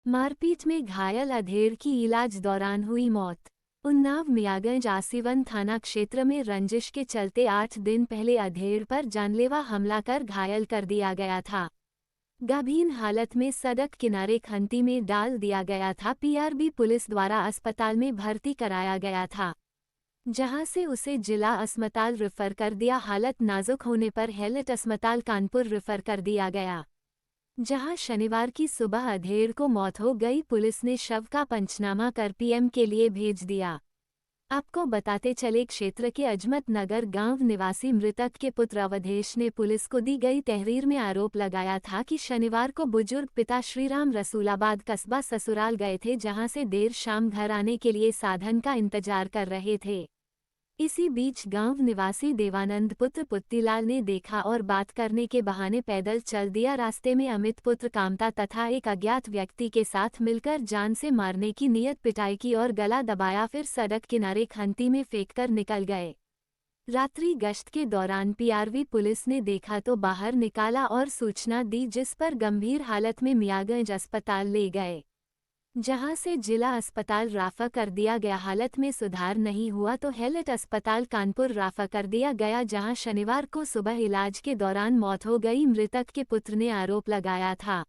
मारपीट में घायल अधेड़ की इलाज दौरान हुई मौत। उन्नाव मियागंज आसीवन थाना क्षेत्र में रंजिश के चलते 8 दिन पहले अधेड़ पर जानलेवा हमला कर घायल कर दिया गया था। गंभीर हालत में सड़क किनारे खंती में डाल दिया गया था। पीआरबी पुलिस द्वारा अस्पताल में भर्ती कराया गया था, जहां से उसे जिला अस्पताल रेफर कर दिया। हालत नाजुक होने पर हेलट अस्पताल कानपुर रेफर कर दिया गया, जहां शनिवार की सुबह अधेड़ को मौत हो गई। पुलिस ने शव का पंचनामा कर पीएम के लिए भेज दिया। आपको बताते चले, क्षेत्र के अजमत नगर गांव निवासी मृतक के पुत्र अवधेश ने पुलिस को दी गई तहरीर में आरोप लगाया था कि शनिवार को बुजुर्ग पिता श्रीराम रसूलाबाद कस्बा ससुराल गए थे, जहां से देर शाम घर आने के लिए साधन का इंतजार कर रहे थे। इसी बीच गांव निवासी देवानंद पुत्र पुत्तीलाल ने देखा और बात करने के बहाने पैदल चल दिया। रास्ते में अमित पुत्र कामता तथा एक अज्ञात व्यक्ति के साथ मिलकर जान से मारने की नियत पिटाई की और गला दबाया, फिर सड़क किनारे खंती में फेंककर निकल गए। रात्रि गश्त के दौरान पीआरबी पुलिस ने देखा तो बाहर निकाला और सूचना दी, जिस पर गंभीर हालत में मियागंज अस्पताल ले गए, जहां से जिला अस्पताल राफा कर दिया गया। हालत में सुधार नहीं हुआ तो हेलट अस्पताल कानपुर राफा कर दिया गया, जहां शनिवार को सुबह इलाज के दौरान मौत हो गई। मृतक के पुत्र ने आरोप लगाया था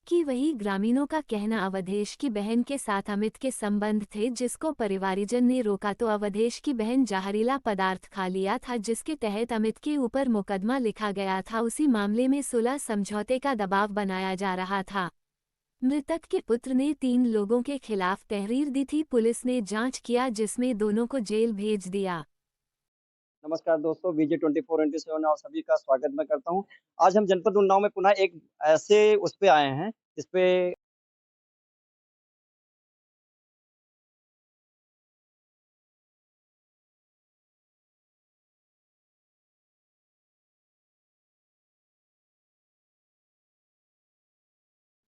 कि वही ग्रामीणों का कहना अवधेश की बहन के साथ अमित के संबंध थे, जिसको परिवारजन ने रोका तो अवधेश की बहन जहरीला पदार्थ खा लिया था, जिसके तहत अमित के ऊपर मुकदमा लिखा गया था। उसी मामले में सुलह समझौते का दबाव बनाया जा रहा था। मृतक के पुत्र ने 3 लोगों के खिलाफ तहरीर दी थी। पुलिस ने जांच किया, जिसमें दोनों को जेल भेज दिया। नमस्कार दोस्तों, विजय 24/7 आप सभी का स्वागत मैं करता हूं। आज हम जनपद उन्नाव में पुनः एक ऐसे उस पे आए हैं जिसपे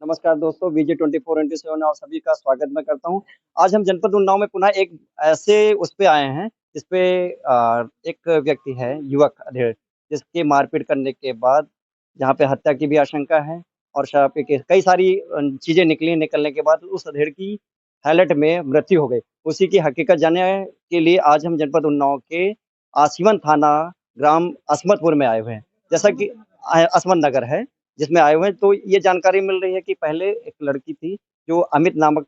नमस्कार दोस्तों, विजय 24/7 आप सभी का स्वागत मैं करता हूं। आज हम जनपद उन्नाव में पुनः एक ऐसे उस पे आए हैं जिसपे एक व्यक्ति है, युवक अधेड़, जिसके मारपीट करने के बाद जहां पे हत्या की भी आशंका है और शराब पी के कई सारी चीजें निकलने के बाद उस अधेड़ की हालत में मृत्यु हो गई। उसी की हकीकत जानने के लिए आज हम जनपद उन्नाव के आसीवन थाना ग्राम असमतपुर में आए हुए हैं। जैसा कि असमत नगर है जिसमें आए हुए हैं, तो ये जानकारी मिल रही है कि पहले एक लड़की थी जो अमित नामक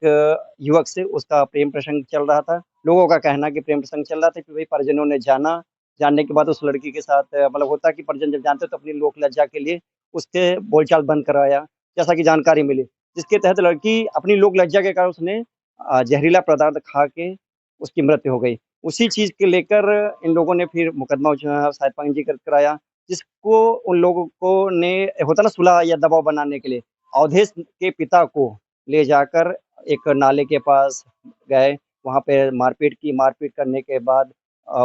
युवक से उसका प्रेम प्रसंग चल रहा था। लोगों का कहना है कि प्रेम प्रसंग चल रहा था, फिर वही परिजनों ने जानने के बाद उस लड़की के साथ मतलब होता है कि परिजन जब जानते हैं तो अपनी लोक लज्जा के लिए उसके बोलचाल बंद करवाया, जैसा कि जानकारी मिली। जिसके तहत लड़की अपनी लोक लज्जा के कारण उसने जहरीला पदार्थ खा के उसकी मृत्यु हो गई। उसी चीज़ को लेकर इन लोगों ने फिर मुकदमा शायद पंजीकृत कराया, जिसको उन लोगों को ने होता ना सुलह या दबाव बनाने के लिए अवधेश के पिता को ले जाकर एक नाले के पास गए। वहाँ पे मारपीट करने के बाद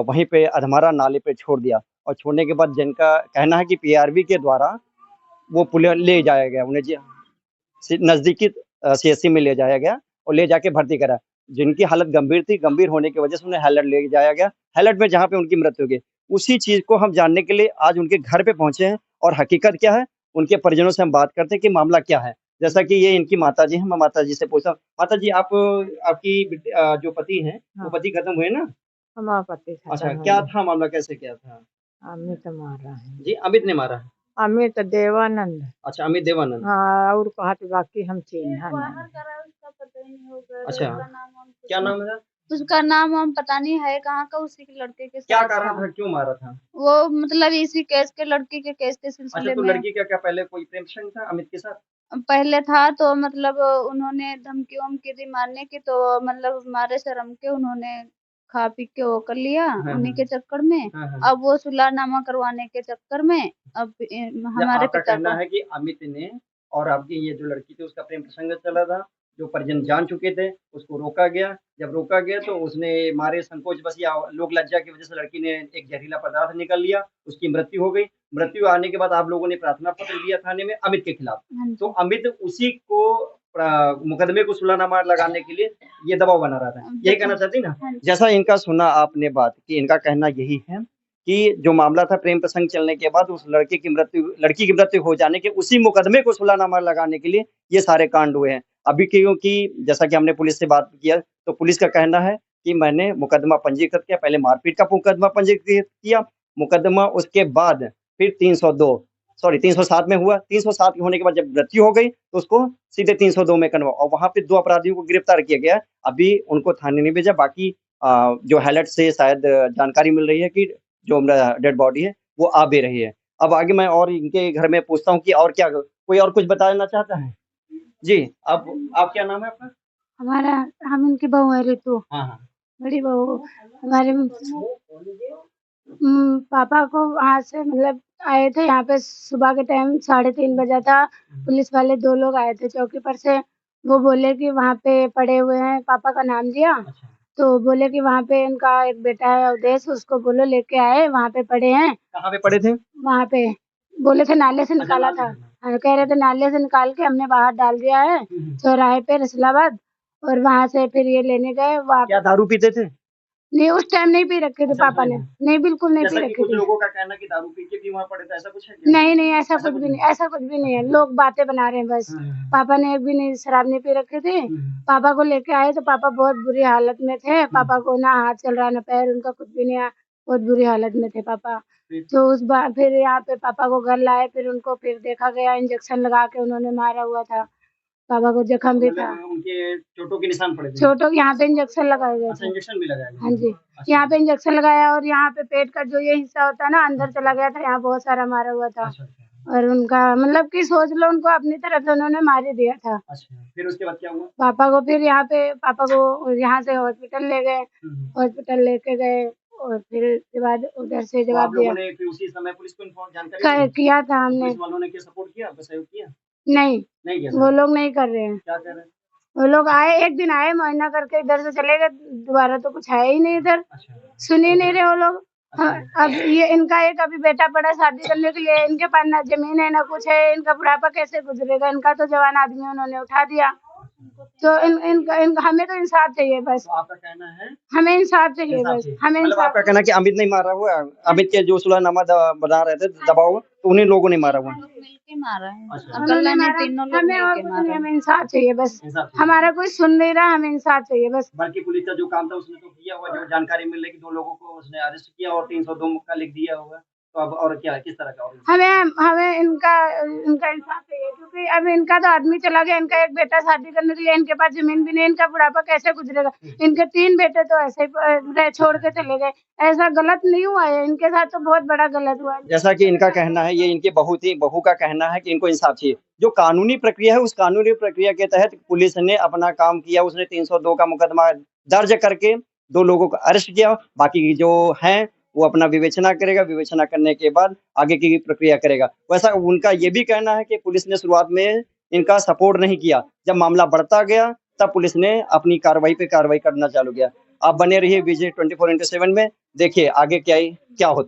वहीं पे अधमरा नाले पे छोड़ दिया और छोड़ने के बाद जिनका कहना है कि पीआरबी के द्वारा वो पुलिया ले जाया गया, उन्हें नज़दीकी सीएचसी में ले जाया गया और ले जाके भर्ती करा। जिनकी हालत गंभीर थी, गंभीर होने की वजह से उन्हें हैलट ले जाया गया। हैलट में जहाँ पे उनकी मृत्यु हो गई, उसी चीज़ को हम जानने के लिए आज उनके घर पे पहुँचे हैं और हकीकत क्या है, उनके परिजनों से हम बात करते हैं कि मामला क्या है। जैसा कि ये इनकी माताजी हैं, मैं माताजी से पूछता हूँ। माताजी, आप आपकी जो पति हैं, वो हाँ, पति खत्म हुए ना? हमारा पति अच्छा, खत्म हो क्या गया। था मामला, कैसे क्या था? अमित मारा है। जी, अमित ने मारा है। अमित देवानंद। अच्छा, अमित देवानंद। हाँ, और कहा तो बाकी हम चिन्हा नहीं। उसका पता ही नहीं होगा। अच्छा, क्या नाम है? उसका नाम हम पता नहीं है कहाँ का, उसी के लड़के के क्या साथ कारण था। था, क्यों मारा था? वो मतलब इसी केस के लड़की के केस के अच्छा, सिलसिले तो में लड़की का क्या पहले कोई प्रेम प्रसंग था अमित के साथ? पहले था, तो मतलब उन्होंने धमकी वमकी दी मारने की, तो मतलब मारे शर्म के उन्होंने खा पी के वो कर लिया हाँ, उन्हीं के हाँ। चक्कर में। हाँ, हाँ। अब वो सुलहनामा करवाने के चक्कर में अब हमारे आपका पिता कहना को है कि अमित ने और आपकी ये जो लड़की थी उसका प्रेम प्रसंग चला था, जो परिजन जान चुके थे, उसको रोका गया। जब रोका गया तो उसने मारे संकोच बस या लोक लज्जा की वजह से लड़की ने एक जहरीला पदार्थ निगल लिया, उसकी मृत्यु हो गई। मृत्यु आने के बाद आप लोगों ने प्रार्थना पत्र दिया थाने में अमित के खिलाफ। हाँ तो जी। अमित उसी को मुकदमे को सुलहनामा लगाने के लिए ये दबाव बना रहा था, यही कहना चाहती ना? हाँ जी। जैसा इनका सुना आपने बात कि इनका कहना यही है कि जो मामला था प्रेम प्रसंग चलने के बाद उस लड़की की मृत्यु हो जाने के उसी मुकदमे को सुलहनामा लगाने के लिए ये सारे कांड हुए हैं। अभी क्योंकि जैसा कि हमने पुलिस से बात किया, तो पुलिस का कहना है कि मैंने मुकदमा पंजीकृत किया, पहले मारपीट का मुकदमा पंजीकृत किया, मुकदमा उसके बाद फिर 307 में हुआ। 307 के होने के बाद जब मृत्यु हो गई, तो उसको सीधे 302 में कन्वर्ट, और वहाँ पे 2 अपराधियों को गिरफ्तार किया गया। अभी उनको थाने नहीं भेजा। बाकी जो हाईलाइट से शायद जानकारी मिल रही है कि जो डेड बॉडी है, वो आ भी रही है। अब आगे मैं और इनके घर में पूछता हूँ कि और क्या कोई और कुछ बताना चाहता है? जी, आप क्या नाम है आपका? हमारा हम इनकी बहू है ऋतु, हाँ, हाँ। बड़ी बहू। हमारे पापा को वहाँ से मतलब आए थे यहाँ पे सुबह के टाइम 3:30 बजा था। पुलिस वाले 2 लोग आए थे चौकी पर से। वो बोले कि वहाँ पे पड़े हुए हैं, पापा का नाम लिया। अच्छा, तो बोले कि वहाँ पे इनका एक बेटा है अवधेश, उसको बोलो लेके आए, वहाँ पे पड़े हैं। कहाँ पे पड़े थे? वहाँ पे बोले थे नाले से अच्छा, निकाला नाले था। से। हाँ, कह रहे थे नाले से निकाल के हमने बाहर डाल दिया है चौराहे पे रसलाबाद, और वहाँ से फिर ये लेने गए। क्या दारू पीते थे? नहीं, उस टाइम नहीं पी रखे थे अच्छा, पापा उस ने। टाइम नहीं, बिल्कुल नहीं जैसा पी कि रखे कुछ थे। लोगों का कहना है कि दारू पी के भी वहाँ पड़े थे, ऐसा कुछ है क्या? नहीं, नहीं, ऐसा ऐसा कुछ कुछ भी नहीं? नहीं, ऐसा कुछ भी नहीं है। लोग बातें बना रहे हैं बस। पापा ने एक भी नहीं शराब नहीं पी रखी थी। पापा को लेके आए तो पापा बहुत बुरी हालत में थे। पापा को ना हाथ चल रहा, ना पैर, उनका कुछ भी नहीं है। बहुत बुरी हालत में थे पापा। तो उस बार फिर यहाँ पे पापा को घर लाए, फिर उनको फिर देखा गया, इंजेक्शन लगा के उन्होंने मारा हुआ था। पापा को जख्म भी था। मतलब उनके चोटों के निशान पड़े थे? छोटों यहाँ पे इंजेक्शन लगाए गए अच्छा, थे। इंजेक्शन भी लगाया गया? हाँ जी, अच्छा। यहाँ पे इंजेक्शन लगाया, और यहाँ पे पेट का जो ये हिस्सा होता है ना, अंदर चला गया था, यहाँ बहुत सारा मारा हुआ था। अच्छा, अच्छा। और उनका मतलब कि सोच लो, उनको अपनी तरफ से उन्होंने मार ही दिया था। अच्छा, फिर उसके बाद क्या हुआ? पापा को फिर यहाँ पे पापा को यहाँ से हॉस्पिटल ले गए, हॉस्पिटल लेके गए, और फिर उसके बाद उधर से तो आप जवाब दिया। लोगों ने फिर उसी समय पुलिस को जानकारी दी? किया था हमने। पुलिस वालों ने क्या सपोर्ट किया, आपका सहयोग किया? नहीं, नहीं किया? वो लोग नहीं कर रहे हैं। क्या कर रहे हैं? वो लोग आए, एक दिन आए, मुआयना करके इधर से चले गए, दोबारा तो कुछ है ही नहीं इधर। अच्छा, सुन ही नहीं रहे वो लोग। हाँ, अब ये इनका एक अभी बेटा पड़ा शादी करने के लिए, इनके पास ना जमीन है ना कुछ है, इनका बुढ़ापा कैसे गुजरेगा? इनका तो जवान आदमी उन्होंने उठा दिया। तो इनका हमें तो इंसाफ चाहिए बस। तो आपका कहना है हमें इंसाफ चाहिए बस। हमें मतलब इंसाफ आपका कहना है कि अमित नहीं मारा हुआ, अमित के जो सुलहनामा बना रहे थे दबाव, तो उन्हीं लोगों ने मारा हुआ? मिलके मारा है। अच्छा। अकेला नहीं, तीनों लोग हमें और मिलके कुछ मारा नहीं, है। हमें इंसाफ चाहिए बस। इंसाफ चाहिए। हमारा कोई सुन नहीं रहा, हमें इंसाफ चाहिए बस। बल्कि पुलिस का जो काम था उसने तो किया हुआ, जो जानकारी मिल रही कि 2 लोगों को उसने अरेस्ट किया और 302 का लिख दिया हुआ। तो अब और क्या, किस तरह का और? हमें इनका इंसाफ चाहिए, क्योंकि अब इनका तो आदमी चला गया, इनका एक बेटा शादी करने के लिए, इनके पास जमीन भी नहीं, इनका बुढ़ापा कैसे गुजरेगा? इनके 3 बेटे तो ऐसे ही छोड़ के चले गए। ऐसा गलत नहीं हुआ है, इनके साथ तो बहुत बड़ा गलत हुआ है। जैसा कि इनका कहना है, ये इनकी बहू का कहना है कि इनको इंसाफ चाहिए। जो कानूनी प्रक्रिया है, उस कानूनी प्रक्रिया के तहत पुलिस ने अपना काम किया। उसने 302 का मुकदमा दर्ज करके 2 लोगों को अरेस्ट किया। बाकी जो हैं वो अपना विवेचना करेगा, विवेचना करने के बाद आगे की प्रक्रिया करेगा। वैसा उनका ये भी कहना है कि पुलिस ने शुरुआत में इनका सपोर्ट नहीं किया। जब मामला बढ़ता गया, तब पुलिस ने अपनी कार्रवाई पे कार्रवाई करना चालू किया। आप बने रहिए विजय 24/7 में, देखिए आगे क्या होता है।